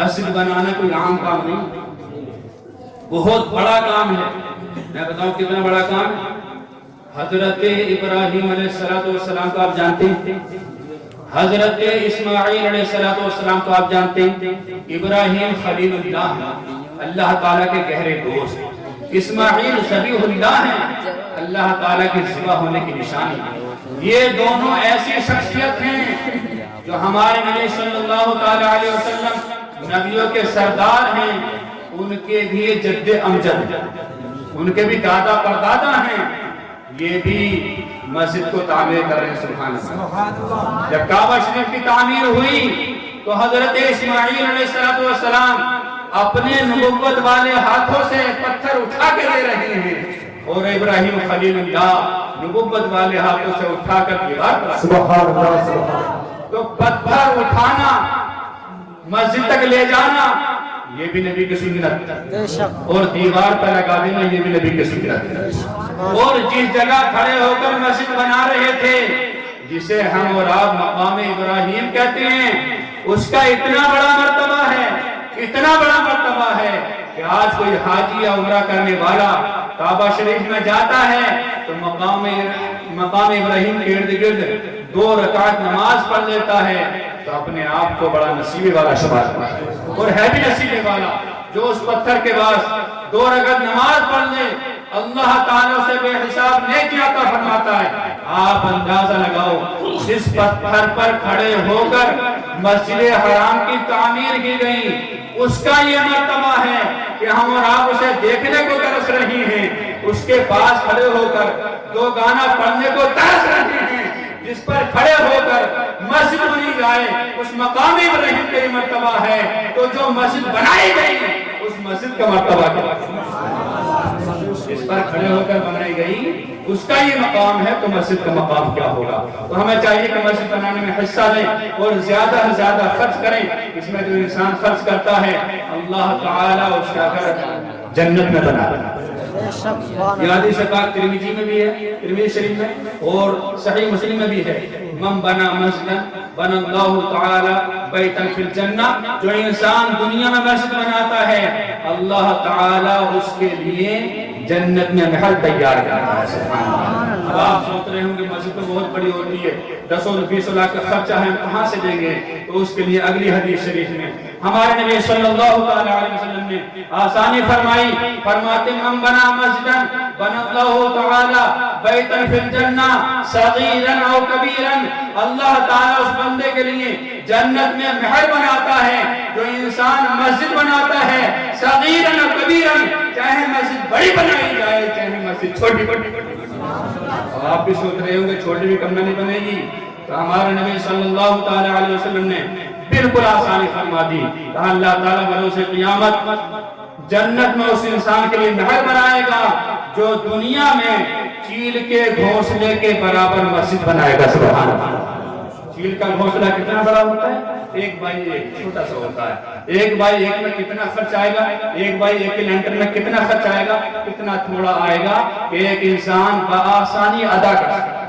مسجد بنانا کوئی عام کام نہیں، بہت بڑا کام ہے۔ میں بتاؤں کتنا بڑا کام ہے۔ حضرت ابراہیم علیہ السلام کو آپ جانتے ہیں، حضرت اسماعیل علیہ السلام کو آپ جانتے ہیں۔ ابراہیم خلیل اللہ، اللہ تعالیٰ کے گہرے دوست، اسماعیل ذبیح اللہ ہیں، اللہ تعالیٰ کے ذبح ہونے کی نشانی ہے۔ یہ دونوں ایسی شخصیت ہیں جو ہمارے نبی صلی اللہ تعالیٰ علیہ وسلم نبیوں کے سردار ہیں، ان کے بھی جد امجد، ان کے بھی دادا پردادا ہیں، یہ بھی مسجد کو تعمیر کر رہے ہیں۔ سبحان اللہ۔ جب کعبہ شریف کی تعمیر ہوئی تو حضرت اسماعیل علیہ السلام اپنے نبوت والے ہاتھوں سے پتھر اٹھا کے دے رہے ہیں، اور ابراہیم خلیل اللہ نبوت والے ہاتھوں سے اٹھا کر دیوار پر۔ سبحان اللہ۔ تو پتھر اٹھانا، مسجد تک لے جانا، یہ بھی نبی کی سنت، اور دیوار پر لگا دینا یہ بھی نبی کی سنت۔ اور جس جگہ کھڑے ہو کر مسجد بنا رہے تھے، جسے ہم اور آپ مقام ابراہیم کہتے ہیں، اس کا اتنا بڑا مرتبہ ہے، اتنا بڑا مرتبہ ہے کہ آج کوئی حاجی یا عمرہ کرنے والا کعبہ شریف میں جاتا ہے تو مقام ابراہیم کے ارد گرد 2 رکعت نماز پڑھ لیتا ہے تو اپنے آپ کو بڑا نصیبے والا شمار کرتا ہے، اور ہے بھی نصیبے والا جو اس پتھر کے بعد 2 رکعت نماز پڑھ لے، اللہ تعالیٰ سے بے حساب نیکی عطا فرماتا ہے۔ آپ اندازہ لگاؤ، جس پتھر پر کھڑے ہو کر مسجد حرام کی تعمیر کی گئی، اس کا یہ مرتبہ ہے کہ ہم اور آپ اسے دیکھنے کو ترس رہی ہیں، اس کے پاس کھڑے ہو کر 2 گانا پڑھنے کو ترس رہی ہیں۔ جس پر کھڑے ہو کر مسجد بنی جائے، اس مقام ابراہیم کا یہ مرتبہ ہے، تو جو مسجد بنائی گئی اس مسجد کا مرتبہ کیا؟ اس پر کھڑے ہو کر بنائی گئی اس کا یہ مقام ہے، تو مسجد کا مقام کیا ہوگا؟ تو ہمیں چاہیے کہ مسجد بنانے میں حصہ لیں اور زیادہ سے زیادہ خرچ کریں۔ اس میں جو انسان خرچ کرتا ہے اللہ تعالیٰ اس کا گھر جنت میں بنا دیتا ہے۔ یہ حدیث پاک ترمذی میں بھی ہے، ترمذی شریف میں، اور صحیح مسلم میں بھی ہے، من بنا مسجد بنا اللہ تعالی بیتا فی الجنہ، جو انسان دنیا میں مسجد بناتا ہے اللہ تعالی اس کے لیے جنت میں محل تیار کرتا ہے۔ سبحان اللہ۔ اب آپ سوچ رہے ہوں کہ مسجد تو بہت بڑی ہوتی ہے، 10-20 لاکھ کا خرچہ ہے، ہم کہاں سے دیں گے؟ تو اس کے لیے اگلی حدیث شریف میں ہمارے نبی صلی اللہ علیہ وسلم نے آسانی فرمائی، فرماتے من بنا مسجدا بنا اللہ تعالی بیتا فی الجنہ صغیرا او کبیرا، اللہ تعالی اس بندے کے لیے جنت میں محل بناتا ہے جو انسان مسجد بناتا ہے، صغیرا او کبیرا، چاہے مسجد بڑی بنائی جائے چاہے مسجد چھوٹی بنائی جائے۔ آپ بھی سوچ رہے ہوں گے چھوٹی بھی کم نہیں بنے گی، تو ہمارے نبی صلی اللہ تعالی علیہ وسلم نے بالکل آسانی فرما دی، کہا اللہ تعالیٰ بروز قیامت جنت میں اس انسان کے لیے محل بنائے گا جو دنیا میں چیل کے گھونسلے کے برابر مسجد بنائے گا۔ سبحان اللہ۔ چیل کا گھونسلہ کتنا بڑا ہوتا ہے؟ 1x1 چھوٹا سا ہوتا ہے۔ 1x1 میں کتنا خرچ آئے گا؟ 1x1 کے لینٹر میں کتنا خرچ آئے گا؟ کتنا تھوڑا آئے گا کہ ایک انسان بآسانی ادا کر سکتا ہے۔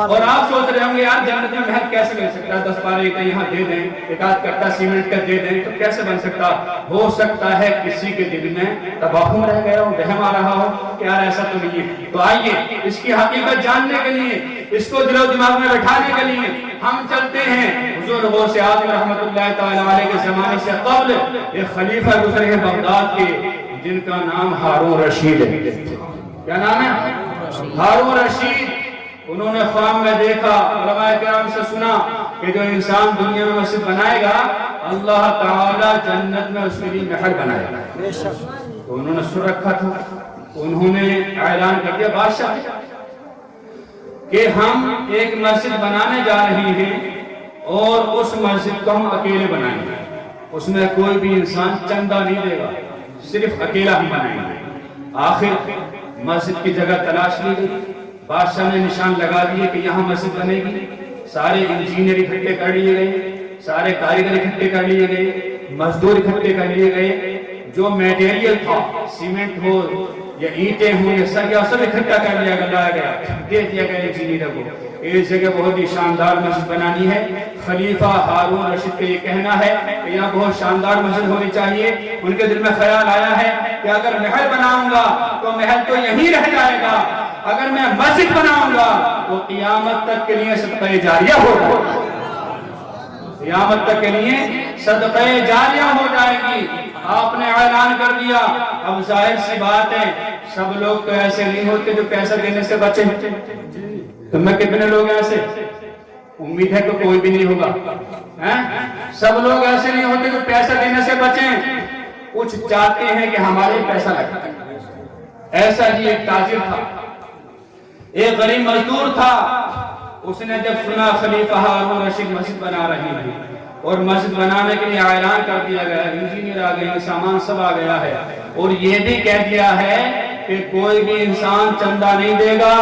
اور آپ سوچ رہے ہوں گے یار جنت میں محل کیسے بن سکتا ہے؟ 10-12 اینٹیں یہاں دے دیں، ایک آدھ کٹا سیمنٹ کا دے دیں تو کیسے بن سکتا؟ ہو سکتا ہے کسی کے دل میں توہم رہ گیا ہو، وہم آ رہا ہو کہ یار ایسا تو نہیں ہے۔ تو آئیے اس کی حقیقت جاننے کے لیے، اس کو دل و دماغ میں بٹھانے کے لیے ہم چلتے ہیں حضور غوث اعظم رحمۃ اللہ تعالی علیہ کے زمانے سے قبل ایک خلیفہ گزرے ہیں بغداد کے، جن کا نام ہارون رشید ہے۔ کیا نام ہے؟ ہارون رشید۔ انہوں نے خواب میں دیکھا، علماء کرام سے سنا کہ جو انسان دنیا میں مسجد بنائے گا اللہ تعالی جنت میں اس کے لیے محل بنائے گا۔ تو انہوں نے سن رکھا تھا، انہوں نے اعلان کر دیا بادشاہ کہ ہم ایک مسجد بنانے جا رہے ہیں اور اس مسجد کو ہم اکیلے بنائیں گے، اس میں کوئی بھی انسان چندہ نہیں دے گا، صرف اکیلا ہم بنائیں گے۔ آخر مسجد کی جگہ تلاش لی گئی، بادشاہ نے نشان لگا دیے کہ یہاں مسجد بنے گی، سارے انجینئر اکٹھے کر لیے گئے، سارے کاریگر اکٹھے کر لیے گئے، مزدور اکٹھے کر لیے گئے، جو میٹیریل تھا سیمنٹ ہو یا اینٹیں ہوں یا سب اکٹھا کر لیا گیا، دے دیا گیا انجینئر کو ایک جگہ بہت ہی شاندار مسجد بنانی ہے. خلیفہ ہارون رشید کا یہ کہنا ہے کہ یہاں بہت شاندار مسجد ہونی چاہیے. ان کے دل میں خیال آیا ہے کہ اگر محل بناؤں گا تو محل تو یہیں رہ جائے گا, اگر میں مسجد بناؤں گا تو قیامت تک کے لیے صدقہ جاریہ ہوگا, قیامت تک کے لیے صدقہ جاریہ ہو جائے گی. آپ نے اعلان کر دیا. اب ظاہر سی بات ہے سب لوگ تو ایسے نہیں ہوتے جو پیسہ دینے سے بچیں. تم میں کتنے لوگ ایسے؟ امید ہے کہ کوئی بھی نہیں ہوگا. سب لوگ ایسے نہیں ہوتے جو پیسہ دینے سے بچیں, کچھ چاہتے ہیں کہ ہمارے پیسہ لگے. ایسا ہی ایک تاجر تھا, ایک غریب مزدور تھا. اس نے جب سنا خلیفہ ہارون رشید مسجد بنا رہے ہیں اور مسجد بنانے کے لیے اعلان کر دیا گیا, انجینئر آ گئے, سامان سب آ گیا ہے, اور یہ بھی کہہ دیا ہے کہ کوئی بھی انسان چندہ نہیں دے گا,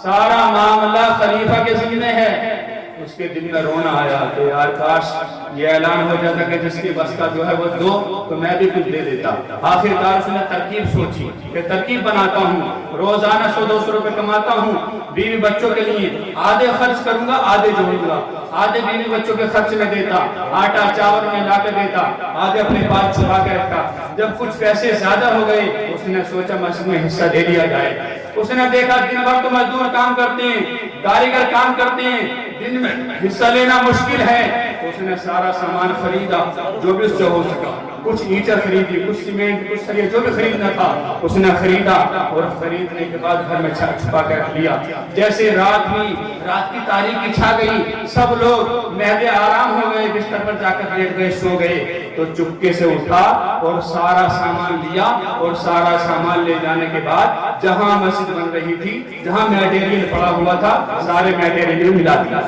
سارا معاملہ خلیفہ کے ذمہ ہے. اس کے دل میں رونا آیا کہ یار کاش یہ اعلان ہو جاتا کہ جس کی بس کا جو ہے وہ دو تو میں بھی کچھ دے دیتا. آخرکار اس نے ترکیب سوچی کہ ترکیب بناتا ہوں, روزانہ 100-200 روپے کماتا ہوں, بیوی بچوں کے لیے آدھے خرچ کروں گا, آدھے جوڑوں گا, آدھے بیوی بچوں کے خرچ میں دیتا, آٹا چاول میں لا کے دیتا, آدھے اپنے پاس چھپا کے رکھتا. جب کچھ پیسے زیادہ ہو گئے اس نے سوچا مسجد میں حصہ دے دیا جائے. اس نے دیکھا دن بھر تو مزدور کام کرتے ہیں, کاریگر کام کرتے ہیں, دن میں حصہ لینا مشکل ہے. اس نے سارا سامان خریدا جو بھی اس سے ہو سکا, کچھ اینٹیں خریدی, کچھ سیمنٹ, کچھ سریے, جو بھی خریدنا تھا اس نے خریدا, اور خریدنے کے بعد گھر میں چھپا کر رکھ لیا. جیسے رات ہوئی, رات کی تاریکی چھا گئی, سب لوگ مہدے آرام ہو گئے, بستر پر جا کر لیٹ گئے, سو گئے, تو چپکے سے اٹھا اور سارا سامان لیا, اور سارا سامان لے جانے کے بعد جہاں مسجد بن رہی تھی, جہاں میٹیریل پڑا ہوا تھا, سارے میٹیریل ملا دیا.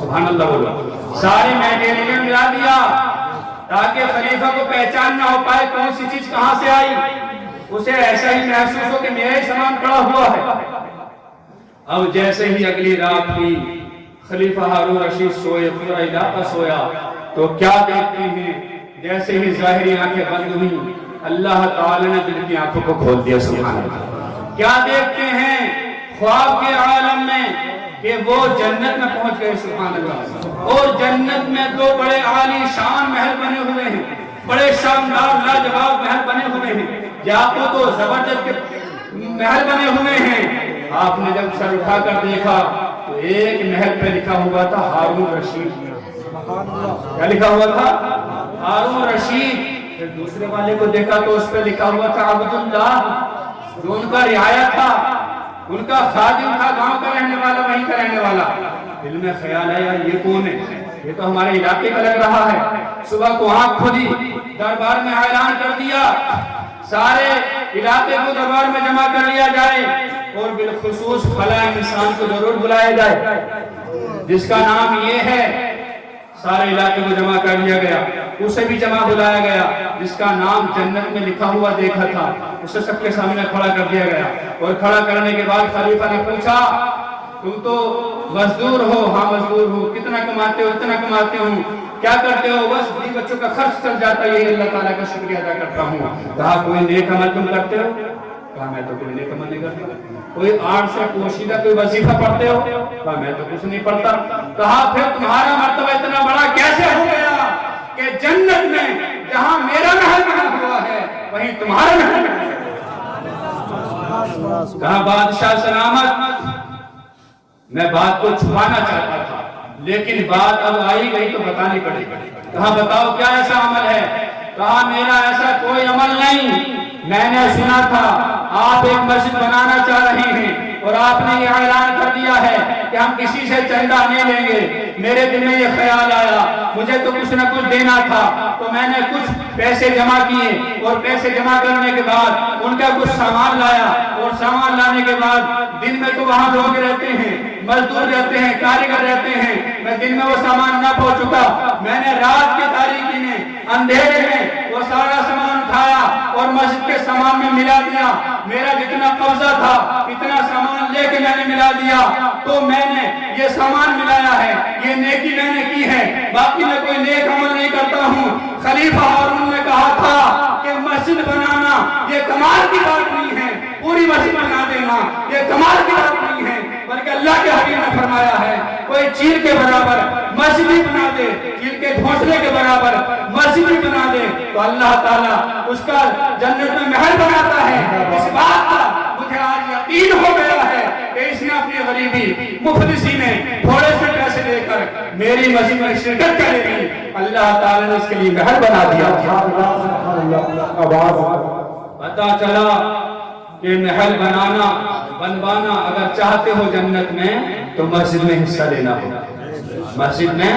سبحان اللہ بولو, سارے میٹیریل ملا دیا تاکہ خلیفہ کو پہچان نہ ہو پائے کون سی چیز کہاں سے آئی. اسے ایسا ہی محسوس ہو کہ میرا ہی سامان پڑا ہوا ہے. اب جیسے ہی اگلی رات ہوئی, خلیفہ ہارون رشید سوئے, پورا علاقہ سویا, تو کیا دیکھتے ہیں, جیسے ہی ظاہری آنکھیں بند ہوئی اللہ تعالی نے دل کی آنکھوں کو کھول دیا. سبحان اللہ. کیا دیکھتے ہیں خواب کے عالم میں کہ وہ جنت میں پہنچ گئے. سبحان اللہ. اور جنت میں دو بڑے عالی شان محل بنے ہوئے ہیں, بڑے شاندار لاجواب محل بنے ہوئے ہیں, یاقوت و زبرجد کے محل بنے ہوئے ہیں. آپ نے جب سر اٹھا کر دیکھا تو ایک محل پہ لکھا ہوا تھا ہارون رشید. کیا لکھا ہوا تھا؟ ہارون رشید. پھر دوسرے والے کو دیکھا تو اس پہ لکھا ہوا تھا عبداللہ, جو ان کا رعایا تھا, ان کا خادم تھا, گاؤں کا رہنے والا, وہیں کا رہنے والا. دل میں خیال آیا یہ کون ہے, یہ تو ہمارے علاقے کا لگ رہا ہے. صبح کو آنکھ کھلی, دربار میں اعلان کر دیا سارے علاقے کو دربار میں جمع کر لیا جائے, اور بالخصوص فلاں انسان کو ضرور بلایا جائے جس کا نام یہ ہے. سارے علاقے کو جمع کر لیا گیا, اسے بھی جمع بلایا گیا جس کا نام جنت میں لکھا ہوا دیکھا تھا, اسے سب کے سامنے کھڑا کر دیا گیا. اور کھڑا کرنے کے بعد خلیفہ نے پوچھا تم تو مزدور ہو؟ ہاں مزدور ہو. کتنا کماتے ہو؟ اتنا کماتے ہوں. کیا کرتے ہو؟ بس بیوی بچوں کا خرچ چل جاتا ہے, یہ اللہ تعالیٰ کا شکریہ ادا کرتا ہوں. کہا کوئی نیک عمل تم کرتے ہو؟ کہا میں تو کوئی نیک عمل نہیں کرتا. کوئی آڑ سے پوشیدہ کوئی وظیفہ پڑھتے ہو؟ کہا میں تو کچھ نہیں پڑھتا. کہا پھر تمہارا مرتبہ اتنا بڑا کیسے ہو گیا کہ جنت میں جہاں میرا محل بنا ہوا ہے وہیں تمہارا محل بنا ہے. کہا بادشاہ سلامت, میں بات کو چھپانا چاہتا تھا لیکن بات اب آئی گئی تو بتانی پڑے گی. کہا بتاؤ کیا ایسا عمل ہے؟ کہا میرا ایسا کوئی عمل نہیں. میں نے سنا تھا آپ ایک مسجد بنانا چاہ رہے ہیں اور آپ نے یہ اعلان کر دیا ہے کہ ہم کسی سے چندہ نہیں لیں گے. میرے دل میں یہ خیال آیا مجھے تو کچھ نہ کچھ دینا تھا, تو میں نے کچھ پیسے جمع کیے, اور پیسے جمع کرنے کے بعد ان کا کچھ سامان لایا, اور سامان لانے کے بعد دن میں تو وہاں لوگ رہتے ہیں, مزدور رہتے ہیں, کاریگر رہتے ہیں. میں دن میں وہ سامان نہ پہنچ چکا, میں نے رات کے تاریکی میں اندھیرے میں وہ سارا سامان اٹھایا اور مسجد کے سامان میں ملا دیا. میرا جتنا قبضہ تھا اتنا سامان لے کے میں نے ملا دیا. تو میں نے یہ سامان ملایا ہے, یہ نیکی میں نے کی ہے, باقی میں کوئی نیک عمل نہیں کرتا ہوں. خلیفہ ہارون نے کہا تھا کہ مسجد بنانا یہ کمال کی بات نہیں ہے, پوری مسجد بنا دینا یہ کمال کی بات نہیں ہے, بلکہ اللہ کے حبیب نے فرمایا ہے کوئی چیر کے برابر مسجد ہی بنا دے، چیر کے گھونسلے کے برابر مسجد ہی بنا دے تو اللہ تعالیٰ اس کا جنت میں محل بناتا ہے۔ اس بات کا مجھے آج یقین ہو گیا ہے کہ اس نے اپنی غریبی مفلسی میں تھوڑے سے پیسے لے کر میری مسجد میں شرکت کرے گی، اللہ تعالیٰ نے اس کے لیے محل بنا دیا۔ پتہ چلا کہ محل بنوانا اگر چاہتے ہو جنت میں تو مسجد میں حصہ لینا ہوگا، مسجد میں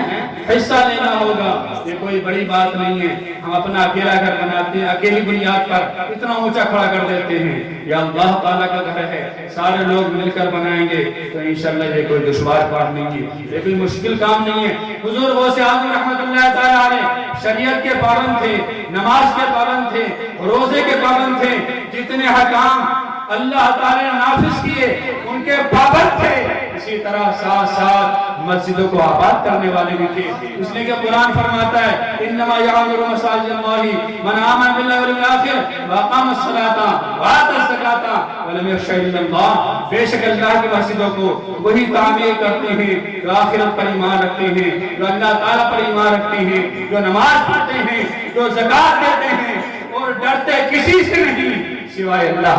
حصہ لینا ہوگا۔ یہ کوئی بڑی بات نہیں ہے، ہم اپنا اکیلا گھر بناتے ہیں، اکیلی بنیاد پر اتنا اونچا کھڑا کر دیتے ہیں۔ یہ اللہ تعالیٰ کا گھر ہے، سارے لوگ مل کر بنائیں گے تو انشاءاللہ یہ کوئی دشوار کام نہیں ہے، یہ کوئی مشکل کام نہیں ہے۔ حضور غوث اعظم رحمت اللہ تعالیٰ علیہ شریعت کے پابند تھے، نماز کے پابند تھے، روزے کے پابند تھے، جتنے حکام اللہ تعالیٰ نے نافذ کیے ان کے پابند تھے، اسی طرح ساتھ ساتھ مسجدوں کو آباد کرنے والے بھی تھے۔ اس لیے کہ قرآن فرماتا ہے انما یعمر مساجد اللہ من آمن باللہ والیوم الآخر واقام الصلاۃ وآتى الزکاۃ ولم یخش الا اللہ۔ بے شک اللہ کی مسجدوں کو وہی تعمیر کرتے ہیں جو آخرت پر ایمان رکھتے ہیں، جو اللہ تعالیٰ پر ایمان رکھتے ہیں، جو نماز پڑھتے ہیں، جو زکوٰۃ دیتے ہیں اور ڈرتے کسی سے نہیں سوائے اللہ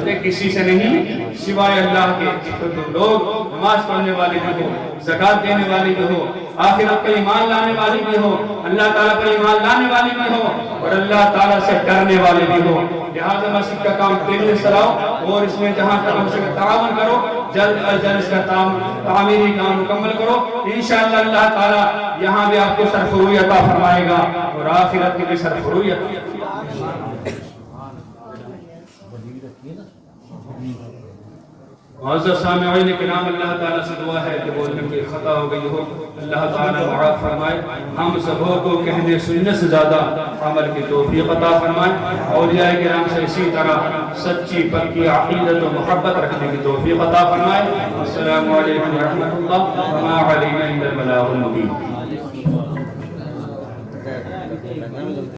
کے، کسی سے نہیں سوائے اللہ کے۔ تو تم لوگ نماز پڑھنے والے بھی ہو، زکوٰۃ دینے والے بھی ہو، آخرت پر ایمان لانے والی بھی ہو، اللہ تعالیٰ پر ایمان لانے والی بھی ہو اور اللہ تعالیٰ سے ڈرنے والے بھی ہو۔ لہٰذا مسجد کا کام تیزی سے چلاؤ اور اس میں جہاں تک ہو سکے تعاون کرو، جلد از جلد اس کا تعمیری کام مکمل کرو۔ انشاءاللہ اللہ تعالیٰ یہاں بھی آپ کو سرفروئی عطا فرمائے گا اور آخرت کی بھی سرفروئی عطا فرمائے گا۔ معزز سامعین کرام، اللہ تعالیٰ سے دعا ہے کہ بولنے میں خطا ہو گئی ہو اللہ تعالیٰ معاف فرمائے، ہم سبوں کو کہنے سننے سے زیادہ عمل کی توفیق عطا فرمائے، اولیاء کرام سے اسی طرح سچی پکی عقیدت و محبت رکھنے کی توفیق عطا فرمائے۔ السلام علیکم ورحمۃ اللہ وما علینا الا البلاغ المبین۔